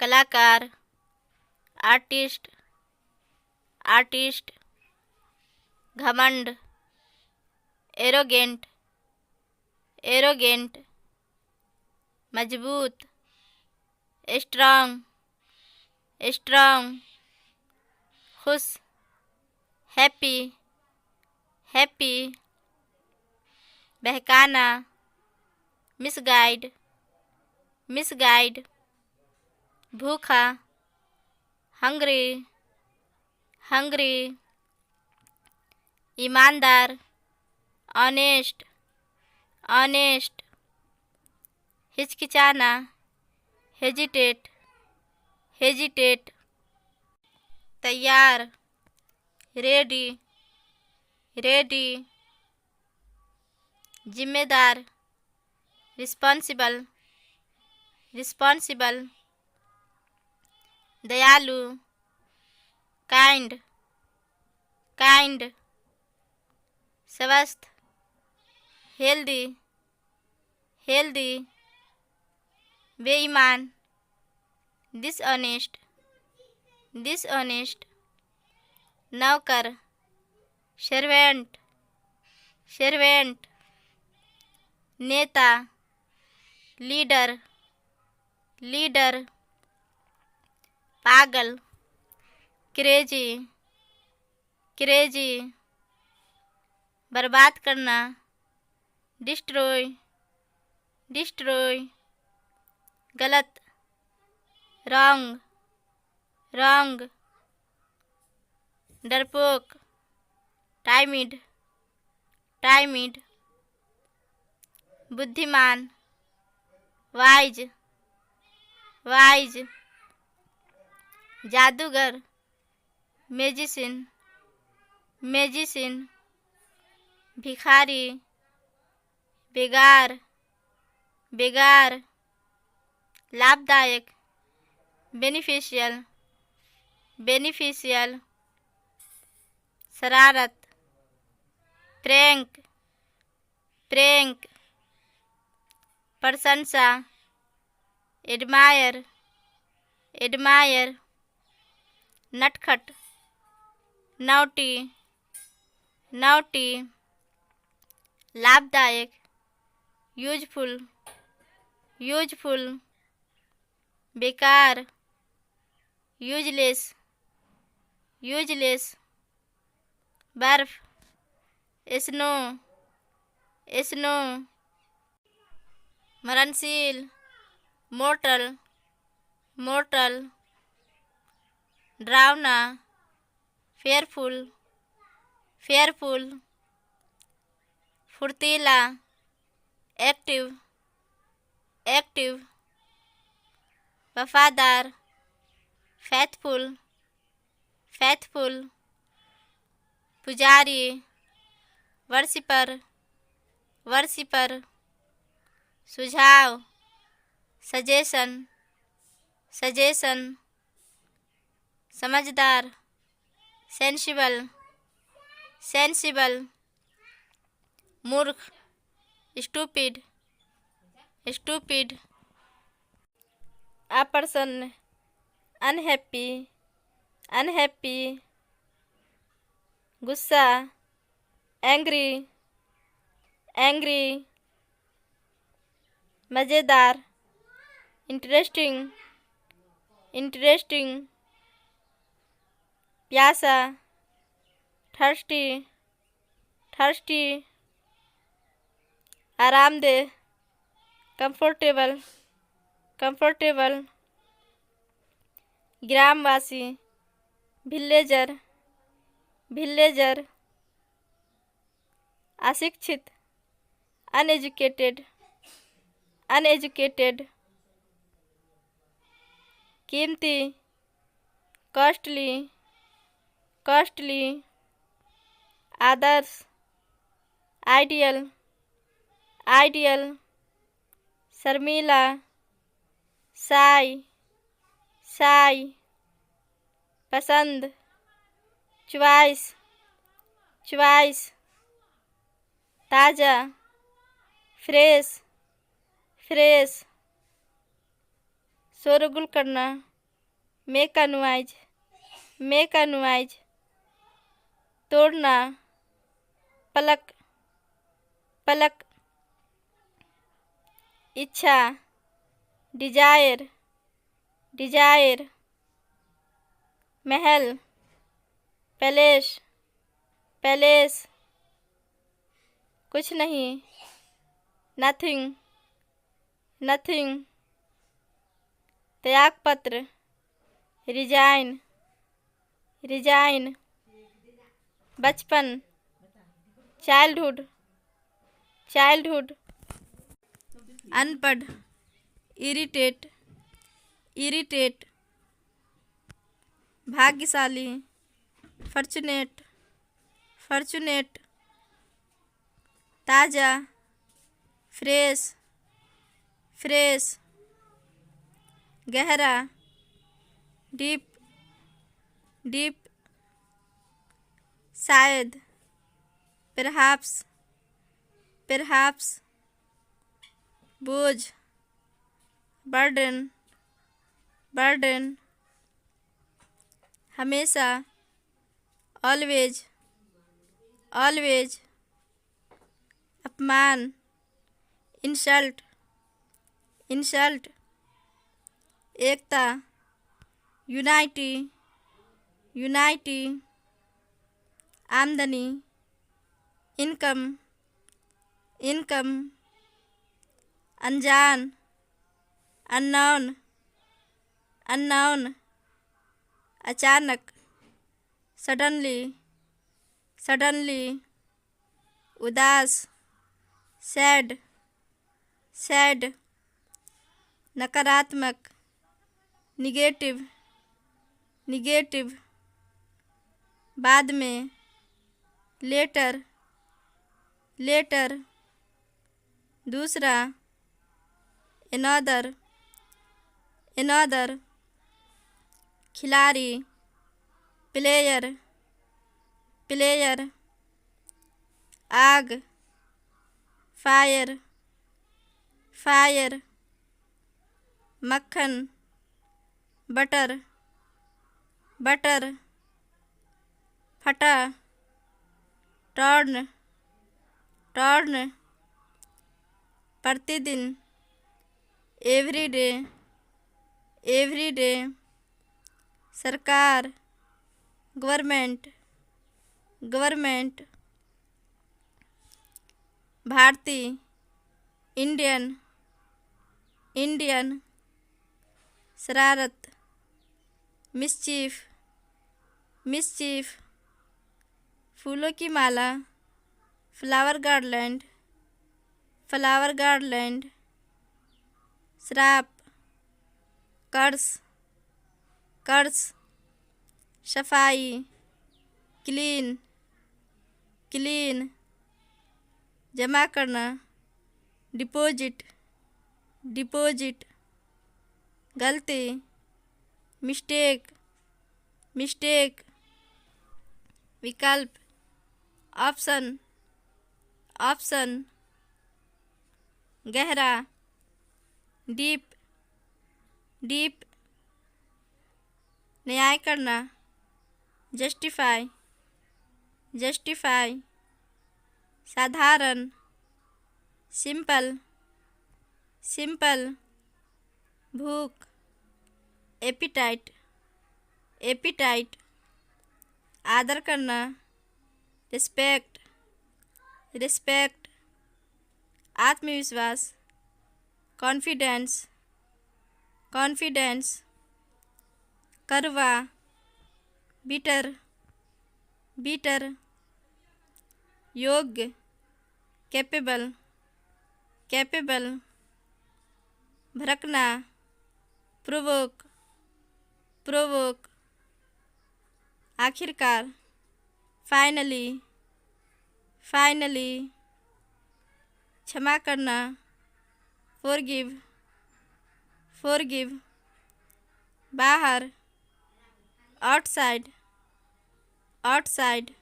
कलाकार, artist, artist, घमंड, arrogant, arrogant, मजबूत, स्ट्रांग, स्ट्रांग, खुश, हैप्पी, हैप्पी, बहकाना, मिसगाइड, मिसगाइड, भूखा, हंग्री, हंग्री, ईमानदार, ऑनेस्ट, ऑनेस्ट, हिचकिचाना, हेजिटेट, हेजिटेट, तैयार, रेडी, रेडी, जिम्मेदार, रिस्पॉन्सिबल, रिस्पॉन्सिबल, दयालु, काइंड, काइंड, स्वस्थ, हेल्दी, हेल्दी, बेईमान, डिसऑनेस्ट, डिसऑनेस्ट, नौकर, सर्वेंट, सर्वेंट, नेता, लीडर, लीडर, पागल, क्रेजी, क्रेजी, बर्बाद करना, डिस्ट्रॉय, डिस्ट्रॉय, गलत, रॉन्ग, रॉन्ग, डरपोक, टाइमिड, टाइमिड, बुद्धिमान, वाइज, वाइज, जादूगर, मैजिशियन, मैजिशियन, भिखारी, बेगार, बेगार, लाभदायक, बेनिफिशियल, बेनिफिशियल, शरारत, प्रैंक, प्रैंक, प्रशंसा, एडमायर, एडमायर, नटखट, नौटी, नौटी, लाभदायक, यूजफुल, यूजफुल, बेकार, यूजलेस, यूजलेस, बर्फ, स्नो, स्नो, मरणशील, मोर्टल, मोर्टल, डरावना, फेयरफुल, फेयरफुल, फुर्तीला, एक्टिव, एक्टिव, वफादार, फैथफुल, फैथफुल, पुजारी, वर्शिपर, वर्शिपर, सुझाव, सजेशन, सजेशन, समझदार, सेंसिबल, सेंसिबल, मूर्ख, स्टूपिड, स्टूपिड, अप्रसन्न, अनहैप्पी, अनहैप्पी, गुस्सा, एंग्री, एंग्री, मज़ेदार, इंटरेस्टिंग, इंटरेस्टिंग, प्यासा, थर्स्टी, थर्स्टी, आरामदेह, कंफर्टेबल, कंफर्टेबल, ग्रामवासी, विलेजर, विलेजर, अशिक्षित, अनएजुकेटेड, अनएजुकेटेड, कीमती, कॉस्टली, कॉस्टली, आदर्श, आइडियल, आइडियल, शर्मीला, साई, साई, पसंद, च्वाइस, च्वाइस, ताज़ा, फ्रेश, फ्रेश, शोरगुल करना, make a noise, make a noise. तोड़ना, पलक, पलक। इच्छा, डिजायर, डिजायर। महल, पैलेस, पैलेस। कुछ नहीं, नथिंग, नथिंग। त्यागपत्र, रिजाइन, रिजाइन। बचपन, चाइल्डहुड, चाइल्डहुड। अनपढ़, इरिटेट, इरिटेट। भाग्यशाली, फॉर्चुनेट, फॉर्चुनेट। ताज़ा, फ्रेश, फ्रेश। गहरा, डीप, डीप। शायद, परहैप्स, परहैप्स। बोझ, बर्डन, बर्डन। हमेशा, ऑलवेज, ऑलवेज। अपमान, इंसल्ट, इंसल्ट। एकता, यूनाइटी, यूनाइटी। आमदनी, इनकम, इनकम। अनजान, अननोन, अननोन। अचानक, सडनली, सडनली। उदास, सैड, सैड। नकारात्मक, निगेटिव, निगेटिव। बाद में, लेटर, लेटर। दूसरा, another, another। खिलाड़ी, प्लेयर, प्लेयर। आग, फायर, फायर। मक्खन, बटर, बटर। फटा, टर्न, टर्न। प्रतिदिन, एवरीडे, एवरीडे। सरकार, गवर्नमेंट, गवर्नमेंट। भारतीय, इंडियन, इंडियन। शरारत, मिस्चीफ, मिस्चीफ। फूलों की माला, फ्लावर गार्लैंड, फ्लावर गार्लैंड। श्राप, कर्स, कर्स। सफाई, क्लीन, क्लीन। जमा करना, डिपॉजिट, डिपॉजिट। गलती, मिस्टेक, मिस्टेक। विकल्प, ऑप्शन, ऑप्शन। गहरा, डीप, डीप। न्याय करना, जस्टिफाई, जस्टिफाई। साधारण, सिंपल, सिंपल। भूख, एपिटाइट, एपिटाइट। आदर करना, रिस्पेक्ट, रिस्पेक्ट। आत्मविश्वास, कॉन्फिडेंस, कॉन्फिडेंस। कड़वा, बिटर, बिटर। योग्य, कैपेबल, कैपेबल। भड़कना, प्रोवोक, प्रोवोक। आखिरकार, फाइनली, फाइनली। क्षमा करना, फॉरगिव, फॉरगिव। बाहर, आउटसाइड, आउटसाइड।